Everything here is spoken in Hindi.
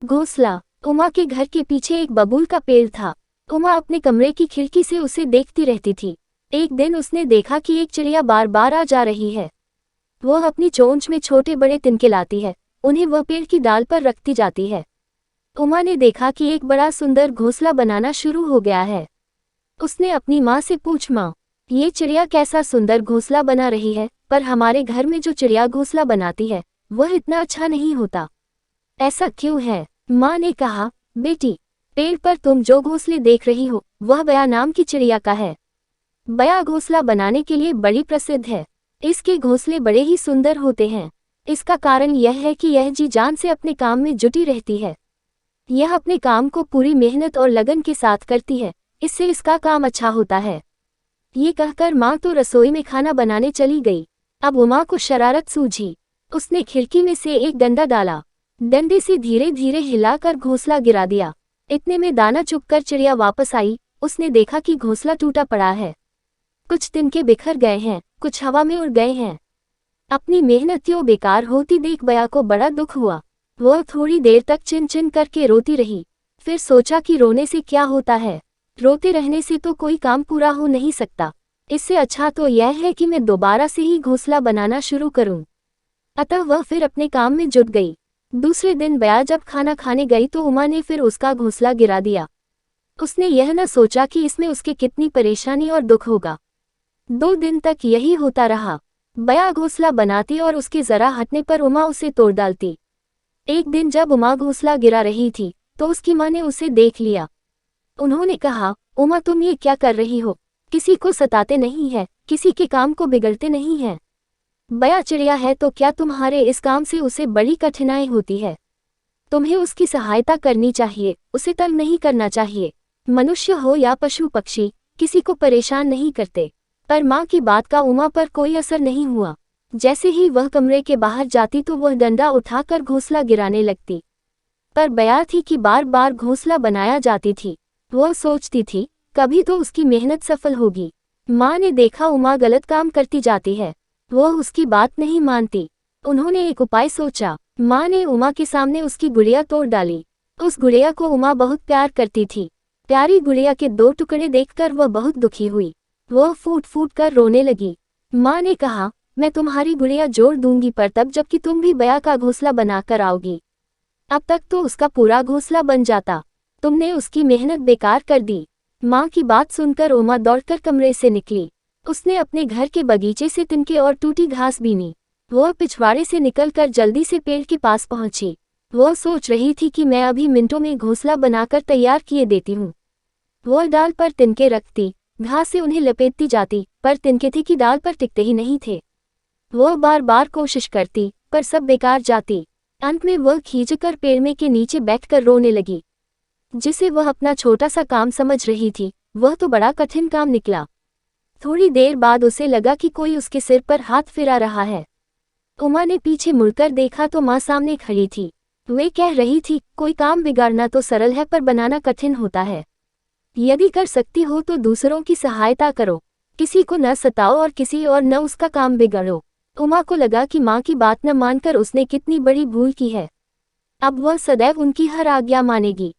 घोंसला। उमा के घर के पीछे एक बबूल का पेड़ था। उमा अपने कमरे की खिड़की से उसे देखती रहती थी। एक दिन उसने देखा कि एक चिड़िया बार बार आ जा रही है। वह अपनी चोंच में छोटे बड़े तिनके लाती है, उन्हें वह पेड़ की डाल पर रखती जाती है। उमा ने देखा कि एक बड़ा सुंदर घोंसला बनाना शुरू हो गया है। उसने अपनी माँ से पूछ, माँ, ये चिड़िया कैसा सुंदर घोंसला बना रही है, पर हमारे घर में जो चिड़िया घोंसला बनाती है वह इतना अच्छा नहीं होता, ऐसा क्यों है? माँ ने कहा, बेटी, पेड़ पर तुम जो घोंसले देख रही हो वह बया नाम की चिड़िया का है। बया घोंसला बनाने के लिए बड़ी प्रसिद्ध है। इसके घोंसले बड़े ही सुंदर होते हैं। इसका कारण यह है कि यह जी जान से अपने काम में जुटी रहती है। यह अपने काम को पूरी मेहनत और लगन के साथ करती है, इससे इसका काम अच्छा होता है। ये कहकर माँ तो रसोई में खाना बनाने चली गई। अब उमा को शरारत सूझी। उसने खिड़की में से एक डंडा डाला, डंडे से धीरे धीरे हिलाकर घोंसला गिरा दिया। इतने में दाना चुगकर चिड़िया वापस आई। उसने देखा कि घोंसला टूटा पड़ा है। कुछ तिनके बिखर गए हैं, कुछ हवा में उड़ गए हैं। अपनी मेहनतियों बेकार होती देख बया को बड़ा दुख हुआ। वह थोड़ी देर तक चिन चिन करके रोती रही। फिर सोचा कि रोने से क्या होता है, रोते रहने से तो कोई काम पूरा हो नहीं सकता। इससे अच्छा तो यह है कि मैं दोबारा से ही घोंसला बनाना शुरू करूं। अतः वह फिर अपने काम में जुट गई। दूसरे दिन बया जब खाना खाने गई तो उमा ने फिर उसका घोंसला गिरा दिया। उसने यह न सोचा कि इसमें उसके कितनी परेशानी और दुख होगा। 2 दिन तक यही होता रहा। बया घोंसला बनाती और उसके जरा हटने पर उमा उसे तोड़ डालती। एक दिन जब उमा घोंसला गिरा रही थी तो उसकी माँ ने उसे देख लिया। उन्होंने कहा, उमा, तुम ये क्या कर रही हो? किसी को सताते नहीं है, किसी के काम को बिगड़ते नहीं है। बया चिड़िया है तो क्या तुम्हारे इस काम से उसे बड़ी कठिनाई होती है? तुम्हें उसकी सहायता करनी चाहिए, उसे तंग नहीं करना चाहिए। मनुष्य हो या पशु पक्षी, किसी को परेशान नहीं करते। पर माँ की बात का उमा पर कोई असर नहीं हुआ। जैसे ही वह कमरे के बाहर जाती तो वह डंडा उठाकर घोंसला गिराने लगती। पर बया थी कि बार बार घोंसला बनाया जाती थी। वह सोचती थी, कभी तो उसकी मेहनत सफल होगी। माँ ने देखा उमा गलत काम करती जाती है, वह उसकी बात नहीं मानती। उन्होंने एक उपाय सोचा। माँ ने उमा के सामने उसकी गुड़िया तोड़ डाली। उस गुड़िया को उमा बहुत प्यार करती थी। प्यारी गुड़िया के 2 टुकड़े देखकर वह बहुत दुखी हुई। वह फूट फूट कर रोने लगी। माँ ने कहा, मैं तुम्हारी गुड़िया जोड़ दूंगी, पर तब जबकि तुम भी बया का घोंसला बनाकर आओगी। अब तक तो उसका पूरा घोंसला बन जाता, तुमने उसकी मेहनत बेकार कर दी। माँ की बात सुनकर उमा दौड़कर कमरे से निकली। उसने अपने घर के बगीचे से तिनके और टूटी घास बीनी। वह पिछवाड़े से निकलकर जल्दी से पेड़ के पास पहुंची। वह सोच रही थी कि मैं अभी मिनटों में घोंसला बनाकर तैयार किए देती हूँ। वह डाल पर तिनके रखती, घास से उन्हें लपेटती जाती, पर तिनके थे कि डाल पर टिकते ही नहीं थे। वह बार बार कोशिश करती, पर सब बेकार जाती। अंत में वह खींचकर पेड़ में के नीचे बैठकर रोने लगी। जिसे वह अपना छोटा सा काम समझ रही थी, वह तो बड़ा कठिन काम निकला। थोड़ी देर बाद उसे लगा कि कोई उसके सिर पर हाथ फिरा रहा है। उमा ने पीछे मुड़कर देखा तो माँ सामने खड़ी थी। वे कह रही थी, कोई काम बिगाड़ना तो सरल है पर बनाना कठिन होता है। यदि कर सकती हो तो दूसरों की सहायता करो, किसी को न सताओ और किसी और न उसका काम बिगाड़ो। उमा को लगा कि माँ की बात न मानकर उसने कितनी बड़ी भूल की है। अब वह सदैव उनकी हर आज्ञा मानेगी।